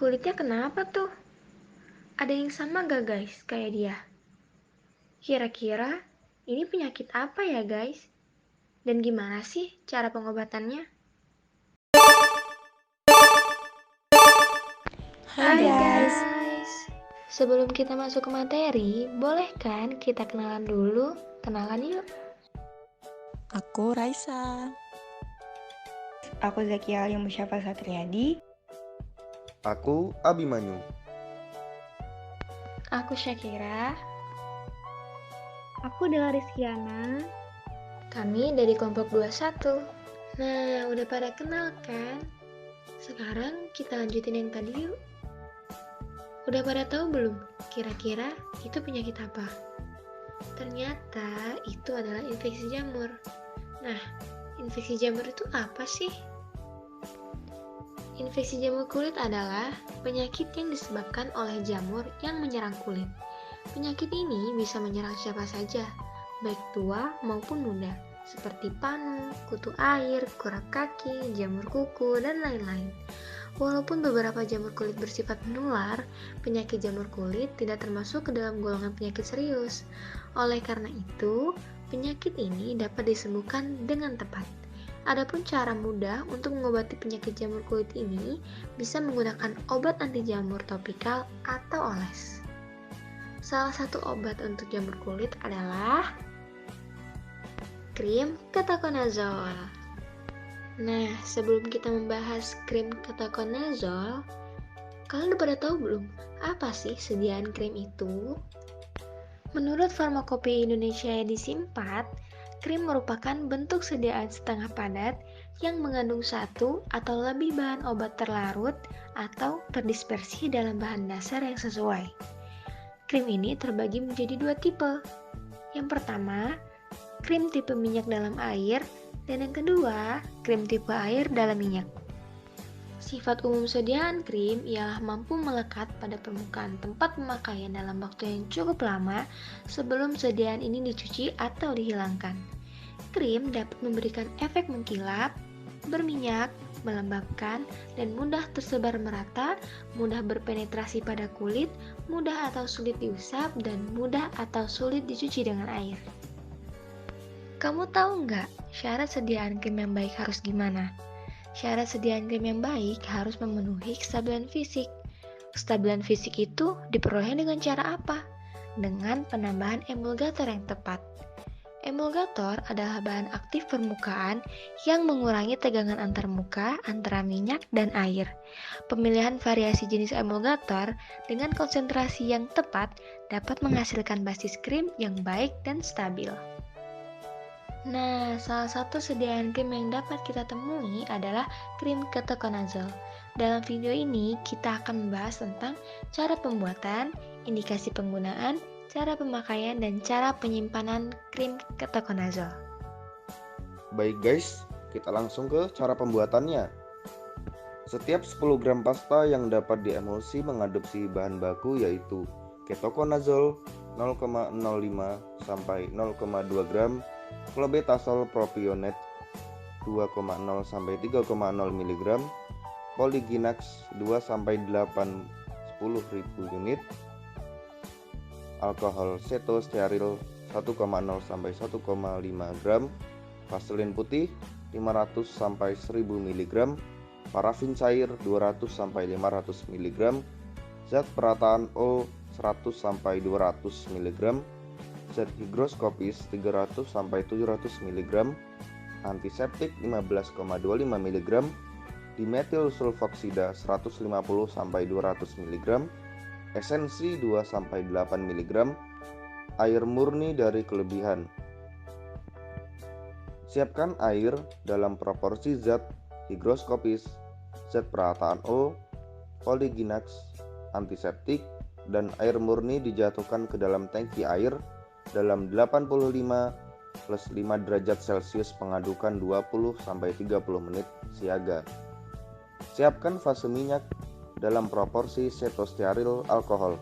Kulitnya kenapa tuh? Ada yang sama gak guys kayak dia? Kira-kira ini penyakit apa ya guys? Dan gimana sih cara pengobatannya? Hai guys. Sebelum kita masuk ke materi, boleh kan kita kenalan dulu? Kenalan yuk. Aku Raisa. Aku Zakia yang Musyafa Satriadi. Aku Abimanyu. Aku Syakira. Aku Dela Rizkiana. Kami dari kelompok 21. Nah, udah pada kenal kan? Sekarang kita lanjutin yang tadi yuk. Udah pada tahu belum? Kira-kira itu penyakit apa? Ternyata itu adalah infeksi jamur. Nah, infeksi jamur itu apa sih? Infeksi jamur kulit adalah penyakit yang disebabkan oleh jamur yang menyerang kulit. Penyakit ini bisa menyerang siapa saja, baik tua maupun muda, seperti panu, kutu air, kurap kaki, jamur kuku, dan lain-lain. Walaupun beberapa jamur kulit bersifat menular, penyakit jamur kulit tidak termasuk ke dalam golongan penyakit serius. Oleh karena itu, penyakit ini dapat disembuhkan dengan tepat. Adapun cara mudah untuk mengobati penyakit jamur kulit ini bisa menggunakan obat anti jamur topikal atau oles. Salah satu obat untuk jamur kulit adalah krim ketoconazole. Nah, sebelum kita membahas krim ketoconazole, kalian udah pada tahu belum apa sih sediaan krim itu? Menurut Farmakopeia Indonesia edisi 4, krim merupakan bentuk sediaan setengah padat yang mengandung satu atau lebih bahan obat terlarut atau terdispersi dalam bahan dasar yang sesuai. Krim ini terbagi menjadi dua tipe. Yang pertama, krim tipe minyak dalam air, dan yang kedua, krim tipe air dalam minyak. Sifat umum sediaan krim ialah mampu melekat pada permukaan tempat pemakaian dalam waktu yang cukup lama sebelum sediaan ini dicuci atau dihilangkan. Krim dapat memberikan efek mengkilap, berminyak, melembabkan, dan mudah tersebar merata, mudah berpenetrasi pada kulit, mudah atau sulit diusap, dan mudah atau sulit dicuci dengan air. Kamu tahu nggak syarat sediaan krim yang baik harus gimana? Syarat sediaan krim yang baik harus memenuhi kestabilan fisik. Kestabilan fisik itu diperoleh dengan cara apa? Dengan penambahan emulgator yang tepat. Emulgator adalah bahan aktif permukaan yang mengurangi tegangan antar muka antara minyak dan air. Pemilihan variasi jenis emulgator dengan konsentrasi yang tepat dapat menghasilkan basis krim yang baik dan stabil. Nah, salah satu sediaan krim yang dapat kita temui adalah krim ketoconazole. Dalam video ini, kita akan membahas tentang cara pembuatan, indikasi penggunaan, cara pemakaian, dan cara penyimpanan krim ketoconazole. Baik guys, kita langsung ke cara pembuatannya. Setiap 10 gram pasta yang dapat diemulsi mengadopsi bahan baku yaitu ketoconazole 0,05 sampai 0,2 gram, clobetasol propionate 2,0 sampai 3,0 mg, polyginax 2 sampai 8 10.000 unit, alkohol cetosteril 1,0 sampai 1,5 gram, vaselin putih 500 sampai 1000 mg, parafin cair 200 sampai 500 mg, zat perataan O 100 sampai 200 mg, zat higroskopis 300 sampai 700 mg, antiseptik 15,25 mg, dimetil sulfoksida 150 sampai 200 mg, esensi 2 sampai 8 mg, air murni dari kelebihan. Siapkan air dalam proporsi zat higroskopis, zat perataan O, polyginax, antiseptik, dan air murni dijatuhkan ke dalam tangki air dalam 85 plus 5 derajat Celcius pengadukan 20-30 menit siaga. Siapkan fase minyak dalam proporsi cetosteril alkohol,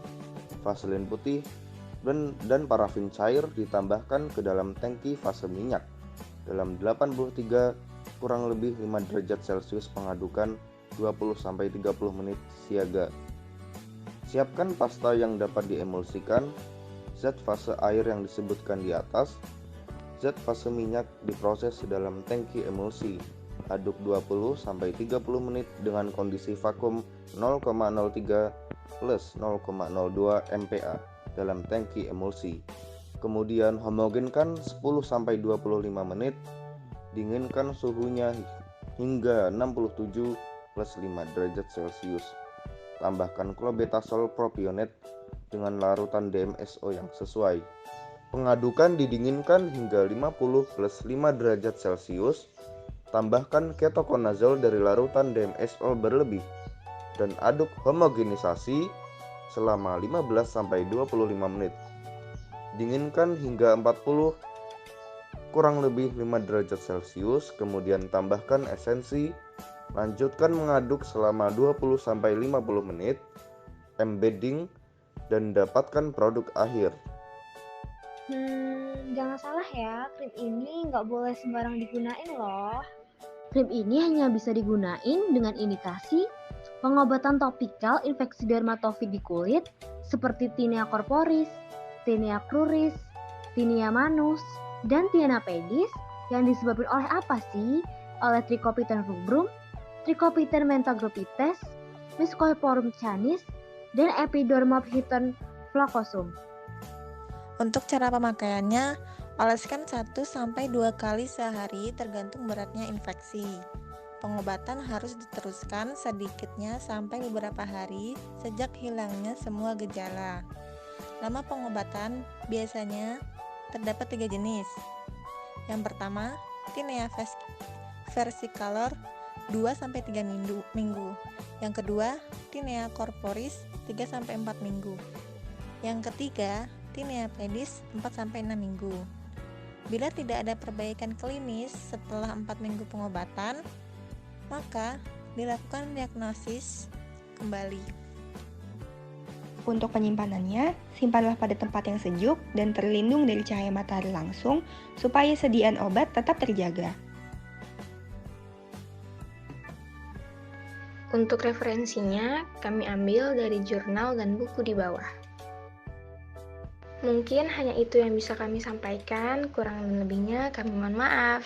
vaselin putih, dan parafin cair ditambahkan ke dalam tangki fase minyak dalam 83 kurang lebih 5 derajat Celcius pengadukan 20-30 menit siaga. Siapkan pasta yang dapat diemulsikan, zat fase air yang disebutkan di atas, zat fase minyak diproses dalam tangki emulsi. Aduk 20-30 menit dengan kondisi vakum 0,03 plus 0,02 MPa dalam tangki emulsi. Kemudian homogenkan 10-25 menit, dinginkan suhunya hingga 67 plus 5 derajat Celcius. Tambahkan clobetasol propionate dengan larutan DMSO yang sesuai. Pengadukan didinginkan hingga 50 plus 5 derajat Celcius. Tambahkan ketokonazol dari larutan DMSO berlebih dan aduk homogenisasi selama 15-25 menit. Dinginkan hingga 40 kurang lebih 5 derajat Celcius, kemudian tambahkan esensi. Lanjutkan mengaduk selama 20-50 menit, embedding, dan dapatkan produk akhir. Jangan salah ya, krim ini nggak boleh sembarang digunain loh. Krim ini hanya bisa digunain dengan indikasi pengobatan topikal infeksi dermatofit di kulit seperti tinea corporis, tinea cruris, tinea manus, dan tinea pedis yang disebabkan oleh apa sih? Oleh Trichopiton rubrum, Trichopiton mentagropipes, Mycosporum canis, dan Epidermophyton flocosum. Untuk cara pemakaiannya, oleskan 1-2 kali sehari tergantung beratnya infeksi. Pengobatan harus diteruskan sedikitnya sampai beberapa hari sejak hilangnya semua gejala. Nama pengobatan biasanya terdapat 3 jenis. Yang pertama, tinea versicolor 2-3 minggu. Yang kedua, tinea corporis 3-4 minggu. Yang ketiga, tinea pedis 4-6 minggu. Bila tidak ada perbaikan klinis setelah 4 minggu pengobatan, maka dilakukan diagnosis kembali. Untuk penyimpanannya, simpanlah pada tempat yang sejuk dan terlindung dari cahaya matahari langsung supaya sediaan obat tetap terjaga. Untuk referensinya, kami ambil dari jurnal dan buku di bawah. Mungkin hanya itu yang bisa kami sampaikan, kurang dan lebihnya kami mohon maaf.